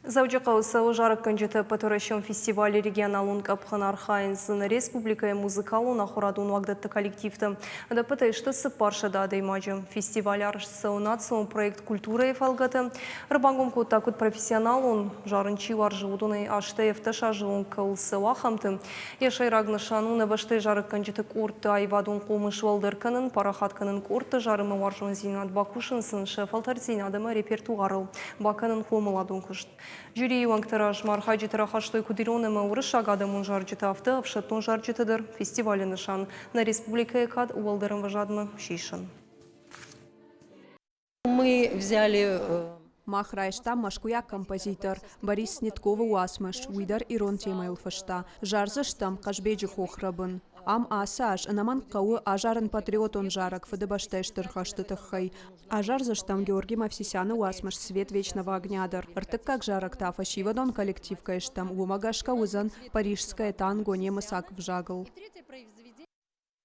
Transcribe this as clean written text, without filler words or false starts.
Завджака усау жарык конжеты патурашон фестивале регионалун капхан архайнсын республикая музыкалун ахурадун вагдатты коллективты. Да пытаешты сыпарша да адаймаджы. Фестиваль аршсау национ проект культура эфалгаты. Рыбангум кут профессионалун жарынчи варжывудуны ашты эфташа жылун кылсыва хамты. Яшай рагнышану набашты жарык конжеты курты айвадун кумыш валдырканын парахатканын курты жарымы варжун зинат бакушынсын шефалтар зинадымы репертуарыл. Баканын хомыладун кушт. Жюри вангтараш мархаджи тарахаштой кудиронема урышагада мунжарджита авто авшатун жарджитадыр фестивале нышан на республика Экад уалдырым важадмы шишин. Мы взяли Махрайшта машкуя композитор Борис Сниткова уасмаш, уидар ирон темайл фашта, жарзаштам кашбеджи хохрабын. Ам асаш, анаман кауы ажарын патриотон жарак, фадыбаштайштыр хаштытыххай. Ажарзаштам Георгий Мавсисяна уасмаш свет вечного огнядар. Ртык как жарак та фашивадон коллектив кайштам, умагашка узан парижская танго немысак вжагл.